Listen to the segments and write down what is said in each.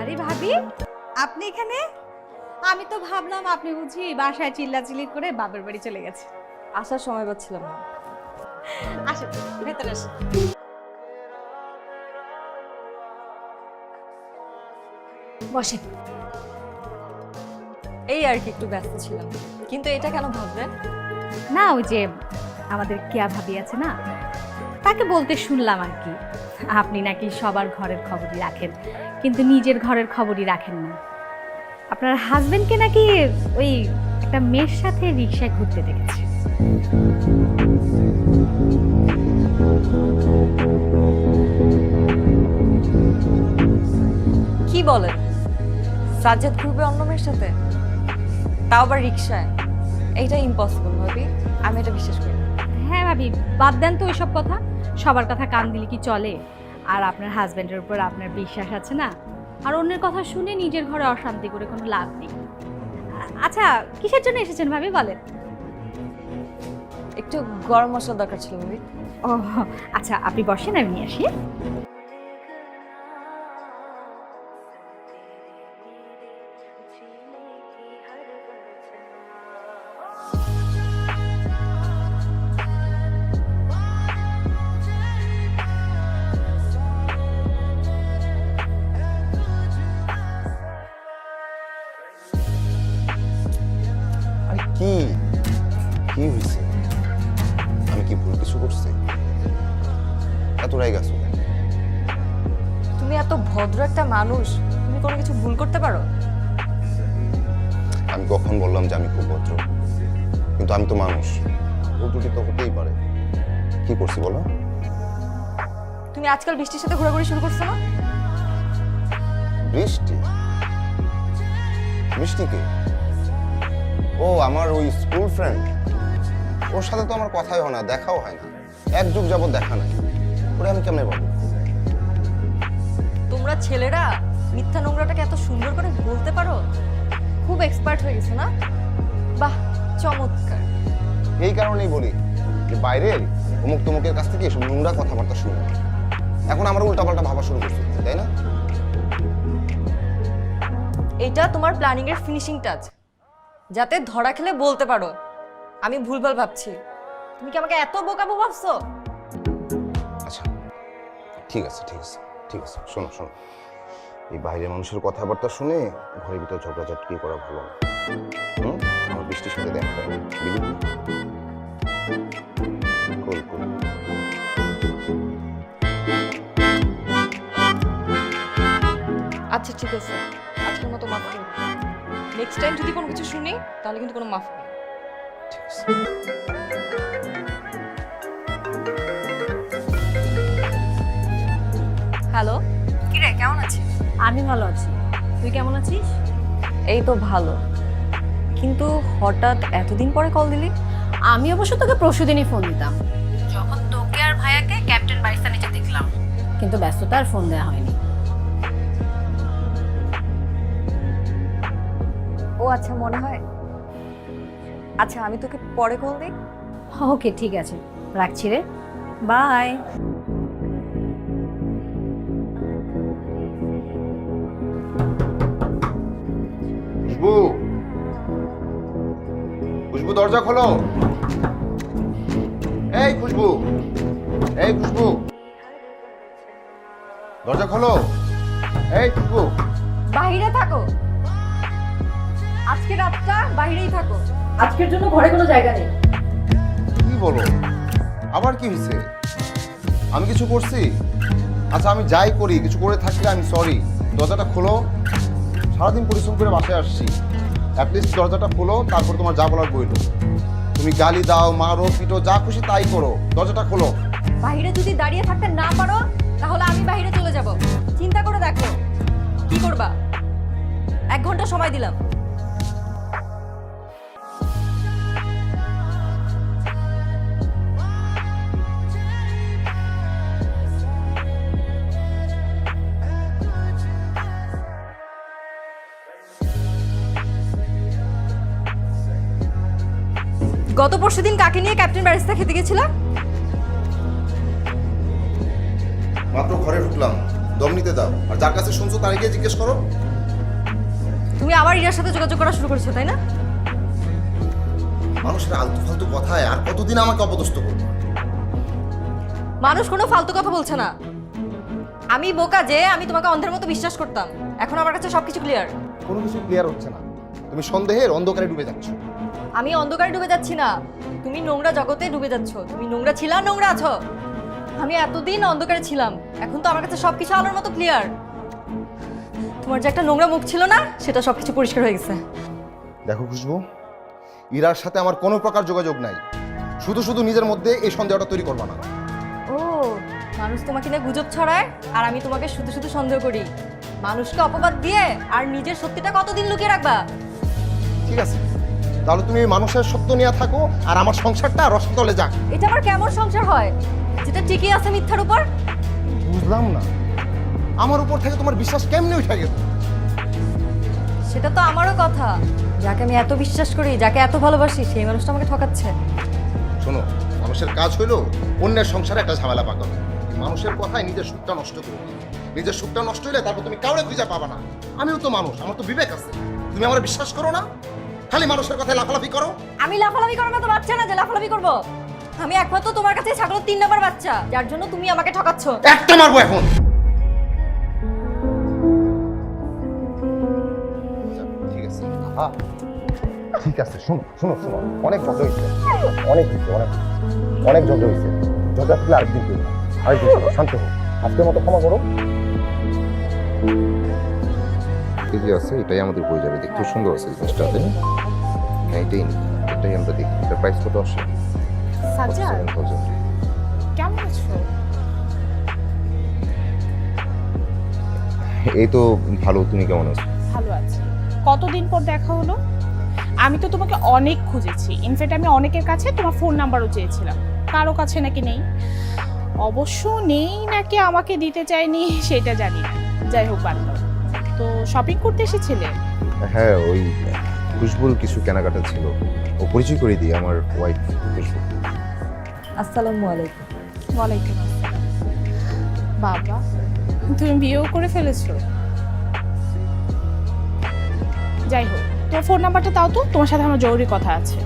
আরে ভাবি, আপনি এখানে? আমি তো ভাবলাম আপনি বুঝি বাসায় চিল্লাচিল্লি করে বাপের বাড়ি চলে গেছে। আসার সময় পাচ্ছিলাম না। আসেন, ভেতরে আসেন। বসেন। এই আর কি, একটু ব্যস্ত ছিলাম। কিন্তু এটা কেন ভাবলেন? না, ওই যে আমাদের কেয়া ভাবি আছে না, তাকে বলতে শুনলাম আর কি, আপনি নাকি সবার ঘরের খবরই রাখেন, কিন্তু নিজের ঘরের খবরই রাখেন না। আপনার হাজবেন্ডকে নাকি ওই একটা মেয়ের সাথে রিকশায় ঘুরতে দেখেছে। কি বলেন? সাজ্জাদ ঘুরবে অন্য মেয়ের সাথে, তাও আবার রিক্সায়? এইটা ইম্পসিবল ভাবি, আমি এটা বিশ্বাস করি না। হ্যাঁ ভাবি, বাদ দেন তো ওইসব কথা, সবার কথা কান দিলে কি চলে? আর আপনার হাজবেন্ডের উপর আপনার বিশ্বাস আছে না, আর অন্যের কথা শুনে নিজের ঘরে অশান্তি করে কোনো লাভ নেই। আচ্ছা, কিসের জন্য এসেছেন ভাবি বলেন? একটু গরম মশলা দরকার ছিল ভাবি। ও আচ্ছা, আপনি বসেন, আমি নিয়ে আসি। আরে কি কি হয়েছে? আমি কি ভুল কিছু করছি? এত রাগ আছো কেন? তুমি এত ভদ্র একটা মানুষ, তুমি কোনো কিছু ভুল করতে পারো? আমি কখন বললাম যে আমি খুব ভদ্র? কিন্তু আমি তো মানুষ, ভুল ত্রুটি তো হতেই পারে। কি করছি বলো? তুমি আজকাল বৃষ্টির সাথে ঘোরাঘুরি শুরু করছো না? বৃষ্টি? বৃষ্টি কে? ও আমার ওই স্কুল ফ্রেন্ড। ওর সাথে তো আমার কথাই হয় না, দেখাও হয় না, এক যুগ যাবত দেখা নাই। ওরে আমি কেমনে বলবো? তোমরা ছেলেরা মিথ্যা নোংরাটাকে এত সুন্দর করে বলতে পারো, খুব এক্সপার্ট হয়ে গেছো না? বাহ, চমৎকার। এই কারণেই বলি যে বাইরের অমুক তমুকের কাছ থেকে এসব নোংরা কথাবার্তা শুনো। এখন আমার উল্টাপাল্টা ভাবা শুরু করছে, তাই না? এটা তোমার প্ল্যানিং এর ফিনিশিং টাচ, যাতে ধরা খেলে বলতে পারো আমি ভুলভাল ভাবছি। তুমি কি আমাকে এত বোকাবো ভাবছো? আচ্ছা ঠিক আছে ঠিক আছে ঠিক আছে, শোনো শোনো, এই বাইরের মানুষের কথাবার্তা শুনে ঘরের ভিতর ঝগড়াঝাটি করা ভালো না। আমার বৃষ্টির সাথে দেখা হয় না, বিলিভ মি। কুল কুল। আচ্ছা ঠিক আছে, আজকের মতো মাফ করো। নেক্সট টাইম যদি কোনো কিছু শুনি তাহলে কিন্তু কোনো মাফ নেই। ঠিক আছে। হ্যালো, কিরে কেমন আছিস? আমি ভালো আছি, তুই কেমন আছিস? এই তো ভালো, কিন্তু হঠাৎ এতদিন পরে কল দিলি? আমি অবশ্য তোকে পরশুদিনই ফোন দিতাম, যখন তোকে আর ভাইয়াকে ক্যাপ্টেন বারিস্তা নিচে দেখলাম, কিন্তু ব্যস্ততা আর ফোন দেওয়া হয়নি। ও আচ্ছা, মনে হয়। আচ্ছা আমি তোকে পরে কল দিই। ওকে ঠিক আছে, রাখছি রে, বাই। খুশবু, খুশবু দরজা খোলো। এই খুশবু, এই খুশবু, দরজা খোলো। এই খুশবু। বাইরে থাকো, আজকে রাতটা বাইরেই থাকো। আজকের জন্য ঘরে কোনো জায়গা নেই। কি বলো? আবার কি হয়েছে? আমি কিছু করছি? আচ্ছা আমি যাই করি, কিছু করে থাকলে আমি সরি। দরজাটা খোলো, সারাদিন পরিশ্রম করে বাসায় আসছি, অ্যাটলিস্ট দরজাটা খোলো, তারপর তোমার যা বলার বইলো। তুমি গালি দাও, মারো, পিটো, যা খুশি তাই করো, দরজাটা খোলো। বাইরে যদি দাঁড়িয়ে থাকতে না পারো তাহলে আমি বাইরে চলে যাব। চিন্তা করে দেখো কি করবা। 1 ঘন্টা সময় দিলাম। গত পরশুদিন কাকে নিয়ে ক্যাপ্টেন ব্যারিস্তা খেতে গেছিলাম? মাত্র ঘরে ঢুকলাম, দম নিতে দাও, আর যার কাছে শুনছো তার গিয়ে জিজ্ঞেস করো। তুমি আবার ইরার সাথে যোগাযোগ করা শুরু করেছো তাই না? মানুষের আলতু ফালতু কথায় আর কতদিন আমাকে অপদস্থ করবে? মানুষ কোনো ফালতু কথা বলছে না। আমি বোকা যে আমি তোমাকে অন্ধের মতো বিশ্বাস করতাম, এখন আমার কাছে সবকিছু ক্লিয়ার। কোনো কিছু ক্লিয়ার হচ্ছে না, তুমি সন্দেহের অন্ধকারে ডুবে যাচ্ছ। আমি অন্ধকারে ডুবে যাচ্ছি না, তুমি নোংরা জগতে ডুবে যাচ্ছ। তুমি নোংরা ছিলা, নোংরা আছো। আমি এতদিন অন্ধকারে ছিলাম, এখন তো আমার কাছে সবকিছু আলোর মতো ক্লিয়ার। তোমার যে একটা নোংরা মুখ ছিল না, সেটা সবকিছু পরিষ্কার হয়ে গেছে। দেখো খুশবু, ইরার সাথে আমার কোনো প্রকার যোগাযোগ নাই। শুধু শুধু নিজের মধ্যে এই সন্দেহটা তৈরি করবা না। ও, মানুষ তোমাকে নিয়ে গুজব ছড়ায় আর আমি তোমাকে শুধু শুধু সন্দেহ করি। মানুষকে অপবাদ দিয়ে আর নিজের সত্যিটা কতদিন লুকিয়ে রাখবা? ঠিক আছে, তাহলে তুমি মানুষের সত্য নিয়ে থাকো আর আমার সংসারটা রসতলে যাক। এটা আবার কেমন সংসার হয় যেটা টিকে আছে মিথ্যার উপর? বুঝলাম না, আমার উপর থেকে তোমার বিশ্বাস কেমনে উঠে গেল? সেটা তো আমারও কথা। যাকে আমি এত বিশ্বাস করি, যাকে এত ভালোবাসি, সেই মানুষটা আমাকে ঠকাচ্ছে। শোনো, মানুষের কাজ হইলো অন্যের সংসারে একটা ঝামেলা পাকানো। মানুষের কথায় নিজের সুখটা নষ্ট করে দিও। নিজের সুখটা নষ্ট হইলে তারপর তুমি কাউরে খুঁজে পাবা না। আমিও তো মানুষ, আমার তো বিবেক আছে। তুমি আমার বিশ্বাস করো না, খালি মানুষের কথায় লাফালাফি করো। আমি লাফালাফি করার মতো বাচ্চা না যে লাফালাফি করবো। আমি একমাত্র তোমার কাছে ছাগলের 3 নাম্বার বাচ্চা, যার জন্য তুমি আমাকে ঠকাচ্ছ। একটা মারবো এখন। ঠিক আছে, ঠিক আছে, শোনো শোনো শোনো, অনেক ঝগড়া হয়েছে, অনেক হয়েছে, অনেক ঝগড়া হয়েছে। ঝগড়া থাকলে আরেকদিন করবো, শান্ত হো। আজকের মতো ক্ষমা করো। ঠিকই আছে, এটাই আমাদের হয়ে যাবে। দেখতে সুন্দর আছে জিনিসটা, তাই না? হ্যাঁ, এটাই আমরা দেখি। এটার প্রাইস কত আসে? সাজ্জাদ 7,000। কেমন আছো? এই তো ভালো, তুমি কেমন আছো? ভালো আছি। কতদিন পর দেখা হলো? আমি তো তোমাকে অনেক খুঁজেছি, ইনফ্যাক্ট আমি অনেকের কাছে তোমার ফোন নাম্বারও চেয়েছিলাম, কারো কাছে নাকি নেই। অবশ্য নেই নাকি আমাকে দিতে চাইনি সেটা জানি না, যাই হোক বাদ দাও। তো শপিং করতে এসেছিলে? হ্যাঁ, ওই খুশবুর কিছু কেনাকাটা ছিল, ও পরিচয় করে দিই, আমার ওয়াইফ খুশবু। আসসালামু আলাইকুম। ওয়ালাইকুম আসসালাম। বাবা, তুমি বিয়েও করে ফেলেছো? যাই হোক, তোমার ফোন নাম্বারটা দাও তো, তোমার সাথে আমার জরুরি কথা আছে।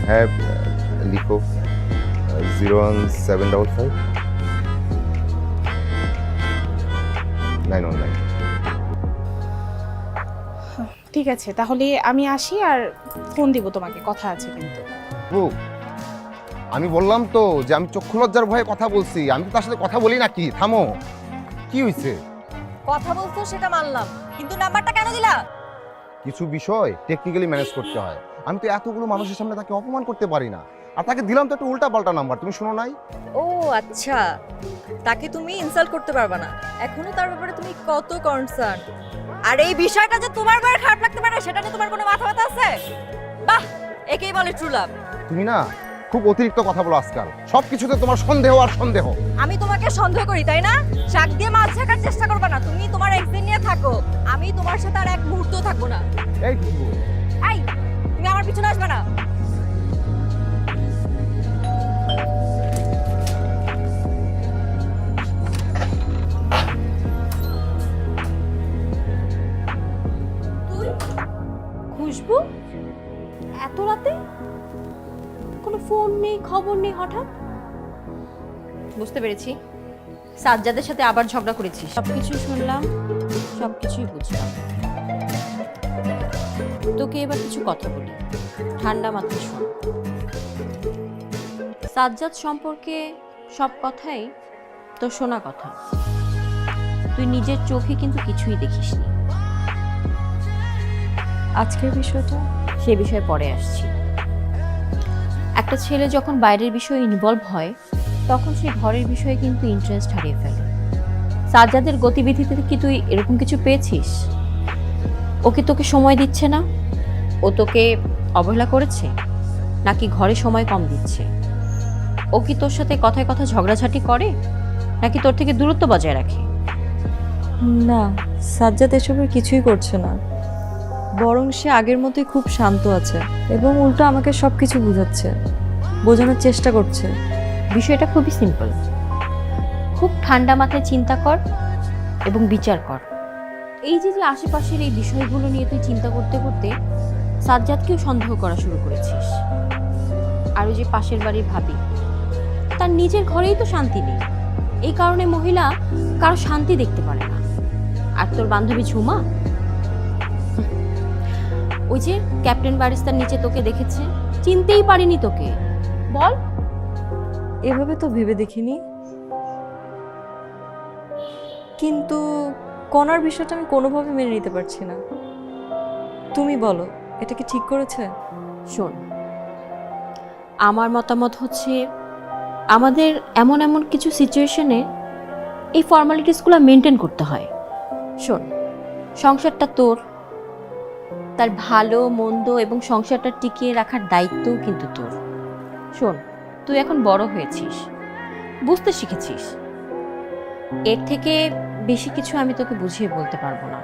হ্যাঁ, লিখো 01755 919। ঠিক আছে, তাহলে আমি আসি আর ফোন দিব তোমাকে, কথা আছে কিন্তু। আমি বললাম তো যে আমি চক্ষু লজ্জার ভয়ে কথা বলছি, আমি তো তার সাথে কথা বলি নাকি। থামো, কি হয়েছে? কথা বলছো সেটা মানলাম, কিন্তু নাম্বারটা কেন দিলা? কিছু বিষয় টেকনিক্যালি ম্যানেজ করতে হয়। আমি তো এতগুলো মানুষের সামনে তাকে অপমান করতে পারি না, আর তাকে দিলাম তো একটা উল্টা পাল্টা নাম্বার। তুমি শোনো নাই? ও আচ্ছা, তাকে তুমি ইনসাল্ট করতে পারবে না, এখনো তার ব্যাপারে তুমি কত কনসার্ন। আর এই বিষয়টা যে তোমার বার খারাপ লাগতে পারে সেটা নিয়ে তোমার কোনো মাথা ব্যথা আছে? বাহ, একেই বলে ট্রু লাভ। তুমি না খুব অতিরিক্ত কথা বলো আজকাল, সবকিছুতে তোমার সন্দেহ আর সন্দেহ। আমি তোমাকে সন্দেহ করি তাই না? শাক দিয়ে মাছ ঢাকার চেষ্টা করবে না। তুমি তোমার এক্সিট নিয়ে থাকো, আমি তোমার সাথে আর এক মুহূর্ত থাকবো না। এই খুশবু, এই, তুমি আমার পিছনে আসবে না। খুশবু, এত রাতে কোনো ফোন নেই, খবর নেই হঠাৎ? বুঝতে পেরেছি, সাজ্জাদের সাথে আবার ঝগড়া করেছিস। সবকিছু শুনলাম, সবকিছুই বুঝলাম। তোকে এবার কিছু কথা বলি, ঠান্ডা মাথায় শোন। সাজ্জাদ সম্পর্কে সব কথাই তোর শোনা কথা, তুই নিজের চোখে কিন্তু কিছুই দেখিসনি। আজকের বিষয়টা, সে বিষয়ে পরে আসছি। একটা ছেলে যখন বাইরের বিষয়ে ইনভলভ হয় তখন সে ঘরের বিষয়ে কিন্তু ইন্টারেস্ট হারিয়ে ফেলে। সাজ্জাদের গতিবিধিতে কি তুই এরকম কিছু পেয়েছিস? ও কি তোকে সময় দিচ্ছে না? ও তোকে অবহেলা করেছে নাকি ঘরে সময় কম দিচ্ছে? ও কি তোর সাথে কথায় কথা ঝগড়াঝাটি করে নাকি তোর থেকে দূরত্ব বজায় রাখে? না, সাজ্জাদ এসবের কিছুই করছে না, বরং সে আগের মতোই খুব শান্ত আছে এবং উল্টো আমাকে সবকিছু বোঝাচ্ছে, বোঝানোর চেষ্টা করছে। বিষয়টা খুবই সিম্পল। খুব ঠান্ডা মাথায় চিন্তা কর এবং বিচার কর। এই যে যে আশেপাশের এই বিষয়গুলো নিয়ে তুই চিন্তা করতে করতে সাজ্জাদকেও সন্দেহ করা শুরু করেছিস। আর ওই যে পাশের বাড়ির ভাবি, তার নিজের ঘরেই তো শান্তি নেই, এই কারণে মহিলা কারো শান্তি দেখতে পারে না। আর তোর বান্ধবী ঝুমা, ওই যে ক্যাপ্টেন বারিস্তার নিচে তোকে দেখেছে, চিনতেই পারিনি তোকে। বল। এভাবে তো ভেবে দেখিনি, কিন্তু কণার বিষয়টা আমি কোনোভাবে মেনে নিতে পারছি না। তুমি বলো, এটা কি ঠিক করেছে? শোন, আমার মতামত হচ্ছে আমাদের এমন এমন কিছু সিচুয়েশনে এই ফর্মালিটিসগুলো মেনটেন করতে হয়। শোন, সংসারটা তোর, তার ভালো মন্দ এবং সংসারটা টিকিয়ে রাখার দায়িত্বও কিন্তু তোর। শোন, তুই এখন বড় হয়েছিস, বুঝতে শিখেছিস, এর থেকে বেশি কিছু আমি তোকে বুঝিয়ে বলতে পারবো না।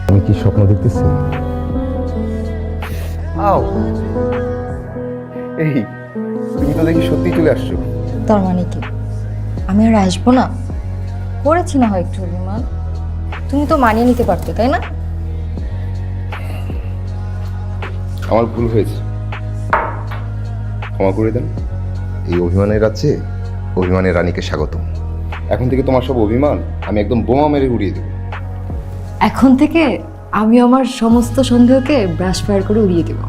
আমি কি স্বপ্ন দেখতেছি? আও, এই তুমি তো দেখি সত্যি চলে আসছো। তার মানে কি আমি আর আসবো না? করেছি না হয় একটু অভিমান, তুমি তো মানিয়ে নিতে পারতে, তাই না? আমার ভুল হয়েছে, ক্ষমা করে দেন। এই অভিমানের রাজ্যে অভিমানের রানীকে স্বাগতম। এখন থেকে তোমার সব অভিমান আমি একদম বোমা মেরে উড়িয়ে দেবো। এখন থেকে আমি আমার সমস্ত সন্দেহকে ব্রাশ ফায়ার করে উড়িয়ে দেব।